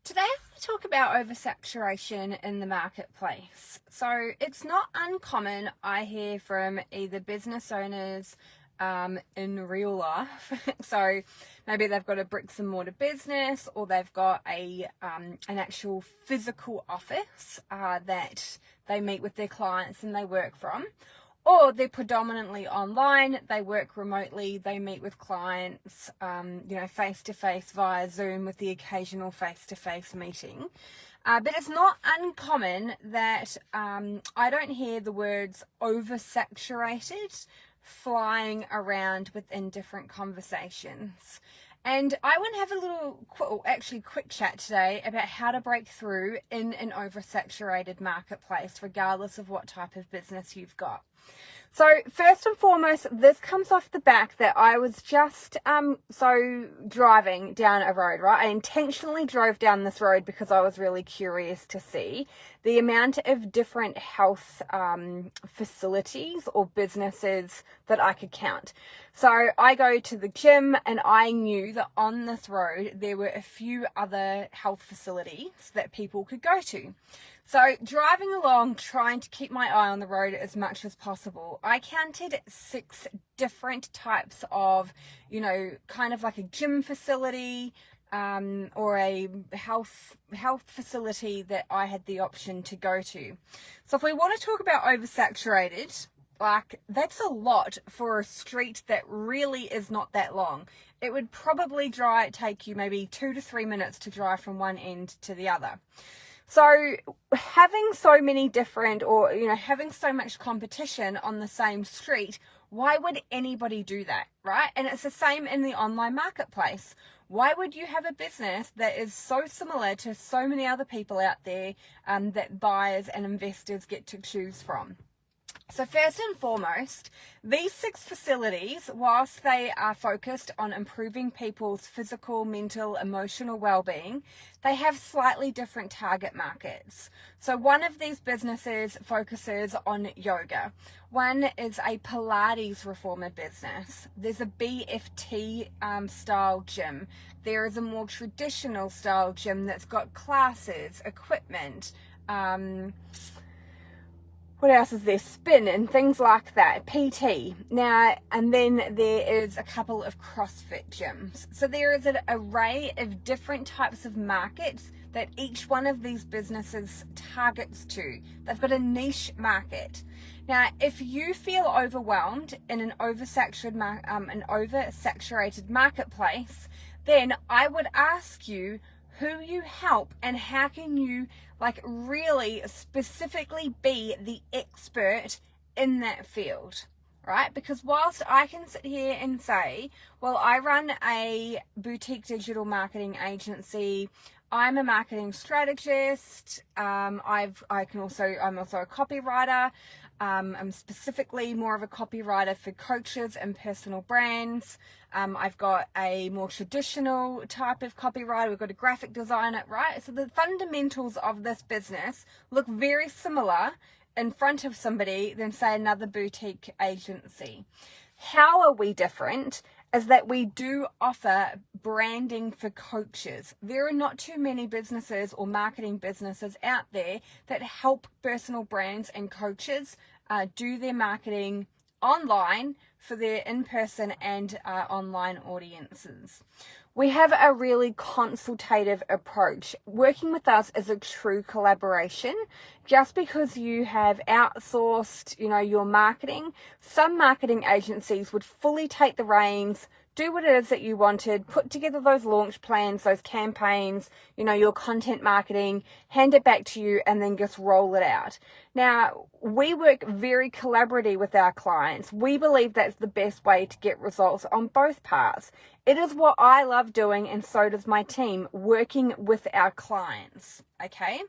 Today I want to talk about oversaturation in the marketplace. So it's not uncommon, I hear from either business owners in real life. So maybe they've got a bricks and mortar business, or they've got an actual physical office that they meet with their clients and they work from. Or they're predominantly online, they work remotely, they meet with clients, face-to-face via Zoom with the occasional face-to-face meeting. But it's not uncommon that I don't hear the words oversaturated flying around within different conversations. And I want to have a quick chat today about how to break through in an oversaturated marketplace, regardless of what type of business you've got. So first and foremost, this comes off the back that I was just driving down a road, right? I intentionally drove down this road because I was really curious to see the amount of different health facilities or businesses that I could count. So I go to the gym, and I knew that on this road there were a few other health facilities that people could go to. So driving along, trying to keep my eye on the road as much as possible, I counted 6 different types of, kind of like a gym facility or a health facility that I had the option to go to. So if we want to talk about oversaturated, that's a lot for a street that really is not that long. It would probably take you maybe 2 to 3 minutes to drive from one end to the other. So having so many different having so much competition on the same street, why would anybody do that, right? And it's the same in the online marketplace. Why would you have a business that is so similar to so many other people out there that buyers and investors get to choose from? So first and foremost, these 6 facilities, whilst they are focused on improving people's physical, mental, emotional well-being, they have slightly different target markets. So one of these businesses focuses on yoga. One is a Pilates reformer business. There's a BFT style gym. There is a more traditional style gym that's got classes, equipment, what else is there? Spin and things like that. PT. Now, and then there is a couple of CrossFit gyms. So there is an array of different types of markets that each one of these businesses targets to. They've got a niche market. Now, if you feel overwhelmed in an oversaturated marketplace, then I would ask you who you help and how can you really specifically be the expert in that field, right? Because whilst I can sit here and say, well, I run a boutique digital marketing agency, I'm a marketing strategist, I'm also a copywriter. I'm specifically more of a copywriter for coaches and personal brands. I've got a more traditional type of copywriter. We've got a graphic designer, right? So the fundamentals of this business look very similar in front of somebody than, say, another boutique agency. How are we different? Is that we do offer branding for coaches. There are not too many businesses or marketing businesses out there that help personal brands and coaches do their marketing online for their in-person and online audiences. We have a really consultative approach. Working with us is a true collaboration. Just because you have outsourced, your marketing, some marketing agencies would fully take the reins, do what it is that you wanted, put together those launch plans, those campaigns, your content marketing, hand it back to you, and then just roll it out. Now, we work very collaboratively with our clients. We believe that's the best way to get results on both parts. It is what I love doing, and so does my team, working with our clients, okay?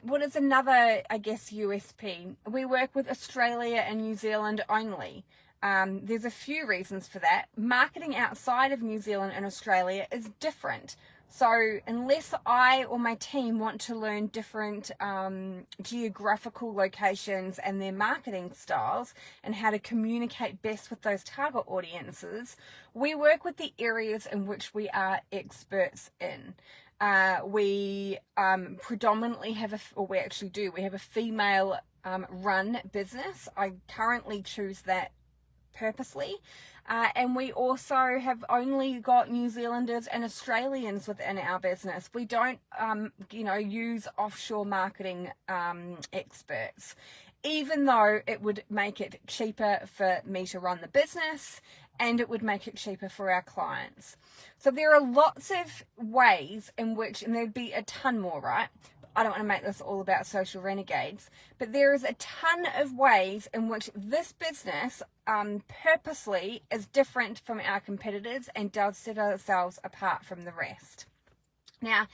What is another, USP? We work with Australia and New Zealand only. There's a few reasons for that. Marketing outside of New Zealand and Australia is different. So unless I or my team want to learn different geographical locations and their marketing styles and how to communicate best with those target audiences, we work with the areas in which we are experts in. We predominantly have we have a female run business. I currently choose that purposely. And we also have only got New Zealanders and Australians within our business. We don't, use offshore marketing experts, even though it would make it cheaper for me to run the business and it would make it cheaper for our clients. So there are lots of ways in which, and there'd be a ton more, right? I don't want to make this all about social renegades, but there is a ton of ways in which this business purposely is different from our competitors and does set ourselves apart from the rest. Now,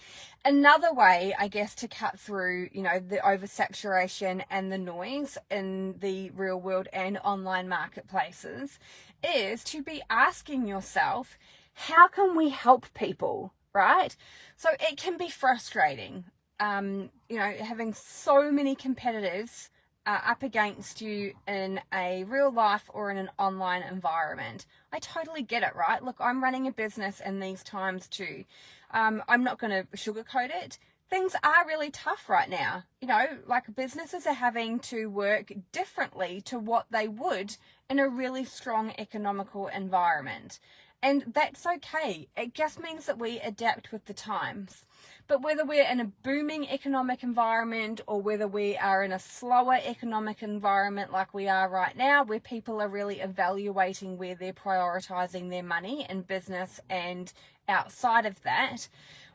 another way, I guess, to cut through, the oversaturation and the noise in the real world and online marketplaces is to be asking yourself, how can we help people, right? So it can be frustrating. Having so many competitors up against you in a real life or in an online environment. I totally get it, right? Look, I'm running a business in these times too. I'm not going to sugarcoat it. Things are really tough right now. Businesses are having to work differently to what they would in a really strong economical environment. And that's okay. It just means that we adapt with the times. But whether we're in a booming economic environment or whether we are in a slower economic environment like we are right now, where people are really evaluating where they're prioritizing their money in business and outside of that,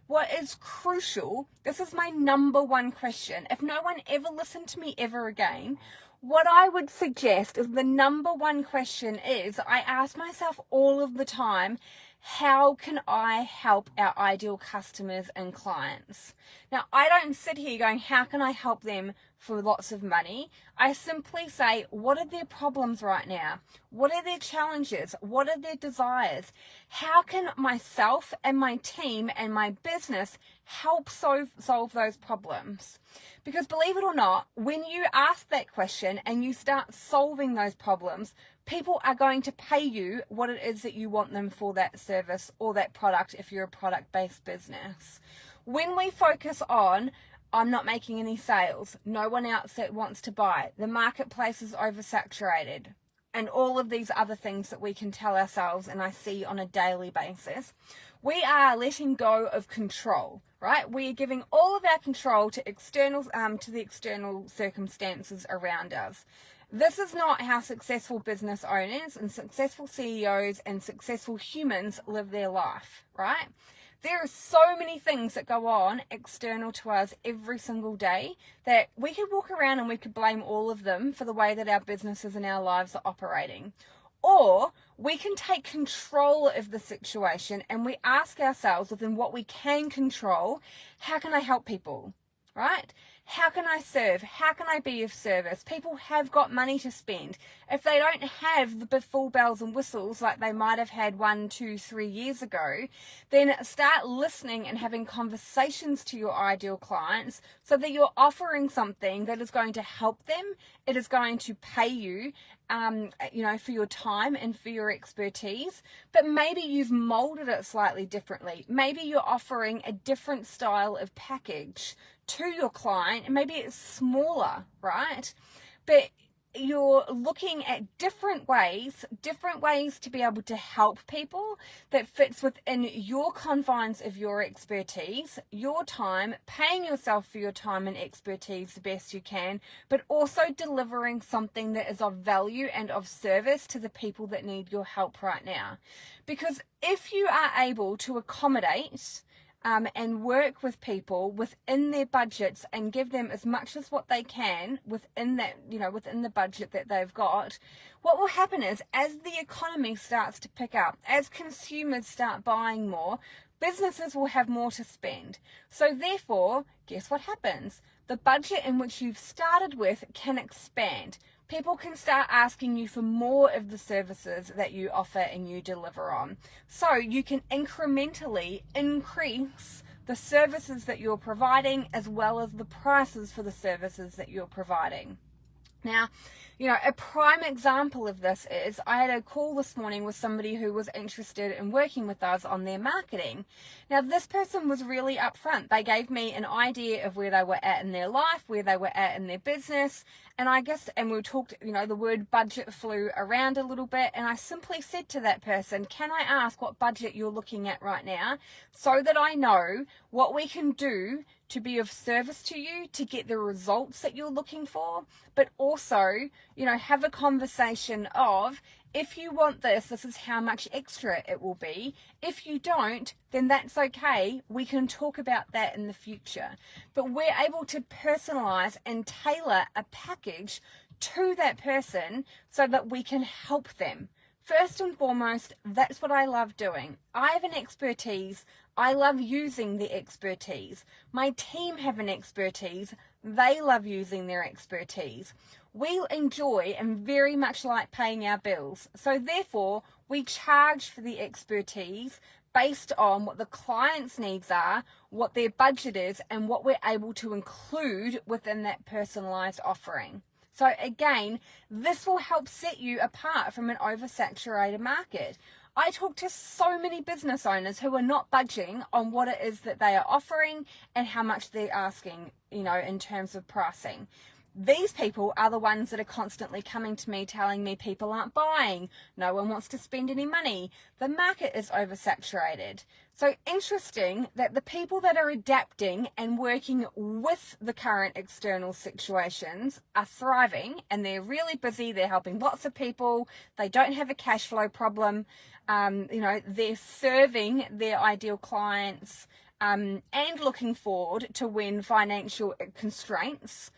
what is crucial, this is my number one question. If no one ever listened to me ever again, what I would suggest is the number one question is, I ask myself all of the time, how can I help our ideal customers and clients? Now, I don't sit here going, how can I help them for lots of money? I simply say, what are their problems right now? What are their challenges? What are their desires? How can myself and my team and my business help solve those problems? Because believe it or not, when you ask that question and you start solving those problems, people are going to pay you what it is that you want them for that service or that product if you're a product-based business. When we focus on, I'm not making any sales, no one else that wants to buy, the marketplace is oversaturated, and all of these other things that we can tell ourselves and I see on a daily basis, we are letting go of control, right? We are giving all of our control to the external circumstances around us. This is not how successful business owners and successful CEOs and successful humans live their life, right? There are so many things that go on external to us every single day that we could walk around and we could blame all of them for the way that our businesses and our lives are operating. Or we can take control of the situation and we ask ourselves, within what we can control, how can I help people, right? How can I serve? How can I be of service? People have got money to spend. If they don't have the full bells and whistles like they might have had 1, 2, 3 years ago, then start listening and having conversations to your ideal clients so that you're offering something that is going to help them. It is going to pay you, for your time and for your expertise, but maybe you've molded it slightly differently. Maybe you're offering a different style of package to your client, and maybe it's smaller, right? But you're looking at different ways to be able to help people that fits within your confines of your expertise, your time, paying yourself for your time and expertise the best you can, but also delivering something that is of value and of service to the people that need your help right now. Because if you are able to accommodate and work with people within their budgets and give them as much as what they can within that, within the budget that they've got, what will happen is, as the economy starts to pick up, as consumers start buying more, businesses will have more to spend. So therefore, guess what happens? The budget in which you've started with can expand. people can start asking you for more of the services that you offer and you deliver on. So you can incrementally increase the services that you're providing as well as the prices for the services that you're providing. Now, a prime example of this is I had a call this morning with somebody who was interested in working with us on their marketing. Now, this person was really upfront. They gave me an idea of where they were at in their life, where they were at in their business. And we talked, the word budget flew around a little bit. And I simply said to that person, can I ask what budget you're looking at right now so that I know what we can do to be of service to you, to get the results that you're looking for, but also, have a conversation of, if you want this, this is how much extra it will be. If you don't, then that's okay. We can talk about that in the future. But we're able to personalize and tailor a package to that person so that we can help them. First and foremost, that's what I love doing. I have an expertise. I love using the expertise. My team have an expertise. They love using their expertise. We enjoy and very much like paying our bills. So therefore, we charge for the expertise based on what the client's needs are, what their budget is, and what we're able to include within that personalized offering. So again, this will help set you apart from an oversaturated market. I talk to so many business owners who are not budging on what it is that they are offering and how much they're asking, in terms of pricing. These people are the ones that are constantly coming to me telling me people aren't buying, no one wants to spend any money, the market is oversaturated. So interesting that the people that are adapting and working with the current external situations are thriving, and they're really busy, they're helping lots of people, they don't have a cash flow problem, they're serving their ideal clients, and looking forward to when financial constraints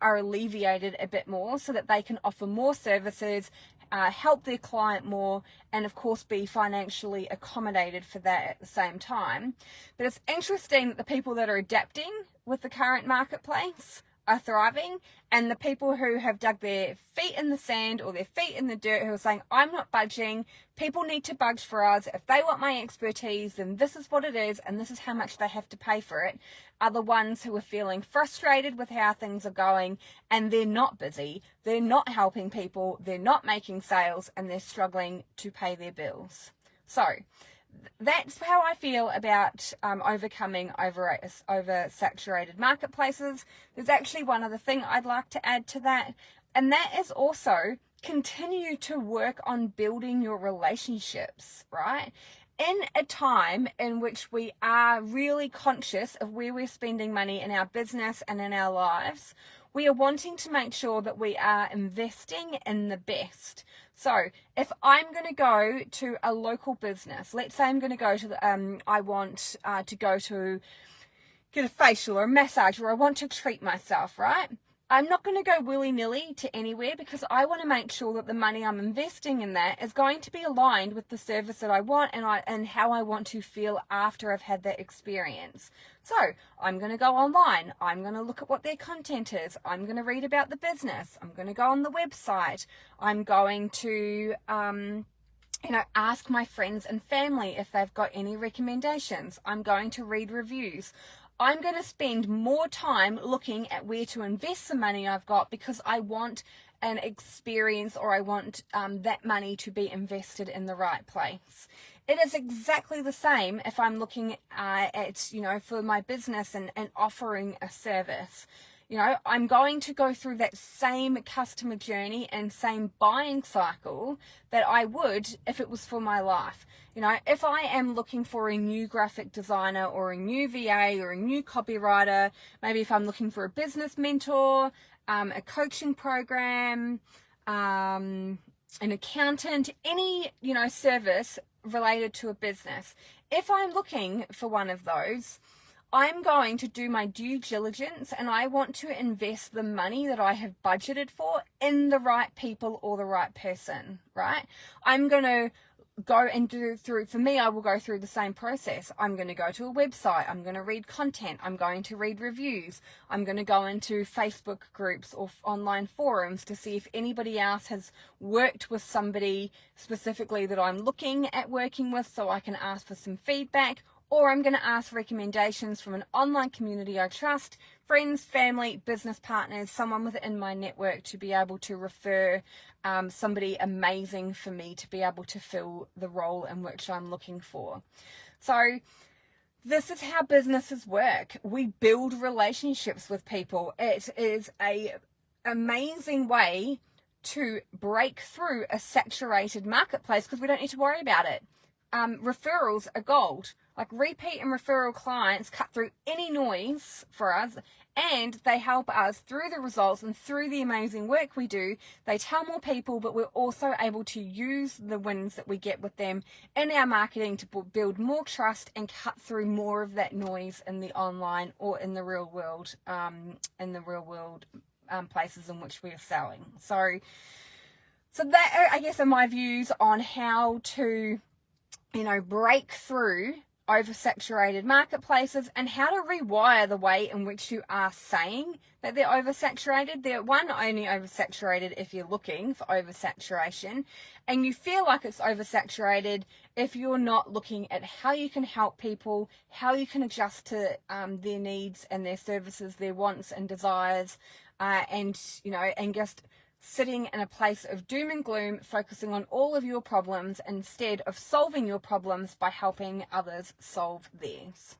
are alleviated a bit more so that they can offer more services, help their client more, and of course be financially accommodated for that at the same time. But it's interesting that the people that are adapting with the current marketplace are thriving, and the people who have dug their feet in the sand or their feet in the dirt, who are saying, I'm not budging, people need to budge for us, if they want my expertise, then this is what it is, and this is how much they have to pay for it, are the ones who are feeling frustrated with how things are going, and they're not busy, they're not helping people, they're not making sales, and they're struggling to pay their bills. So that's how I feel about overcoming oversaturated marketplaces. There's actually one other thing I'd like to add to that, and that is also continue to work on building your relationships, right? In a time in which we are really conscious of where we're spending money in our business and in our lives, we are wanting to make sure that we are investing in the best. So if I'm going to go to a local business, let's say I'm going to go to I want to go to get a facial or a massage, or I want to treat myself, right? I'm not going to go willy-nilly to anywhere, because I want to make sure that the money I'm investing in that is going to be aligned with the service that I want and how I want to feel after I've had that experience. So I'm going to go online. I'm going to look at what their content is. I'm going to read about the business. I'm going to go on the website. I'm going to ask my friends and family if they've got any recommendations. I'm going to read reviews. I'm going to spend more time looking at where to invest the money I've got, because I want an experience, or I want that money to be invested in the right place. It is exactly the same if I'm looking at, for my business and offering a service. I'm going to go through that same customer journey and same buying cycle that I would if it was for my life. If I am looking for a new graphic designer or a new VA or a new copywriter, maybe if I'm looking for a business mentor, a coaching program, an accountant, any, service related to a business. If I'm looking for one of those, I'm going to do my due diligence, and I want to invest the money that I have budgeted for in the right people or the right person, right? I'm going to go and do through, for me, I will go through the same process. I'm going to go to a website, I'm going to read content, I'm going to read reviews, I'm going to go into Facebook groups or online forums to see if anybody else has worked with somebody specifically that I'm looking at working with, so I can ask for some feedback. Or I'm going to ask recommendations from an online community I trust, friends, family, business partners, someone within my network, to be able to refer somebody amazing for me to be able to fill the role in which I'm looking for. So this is how businesses work. We build relationships with people. It is an amazing way to break through a saturated marketplace because we don't need to worry about it. Referrals are gold. Like, repeat and referral clients cut through any noise for us, and they help us through the results and through the amazing work we do. They tell more people, but we're also able to use the wins that we get with them in our marketing to build more trust and cut through more of that noise in the online or in the real world, places in which we are selling. So that, I guess, are my views on how to, break through oversaturated marketplaces and how to rewire the way in which you are saying that they're oversaturated. They're only oversaturated if you're looking for oversaturation, and you feel like it's oversaturated if you're not looking at how you can help people, how you can adjust to their needs and their services, their wants and desires, and just sitting in a place of doom and gloom, focusing on all of your problems instead of solving your problems by helping others solve theirs.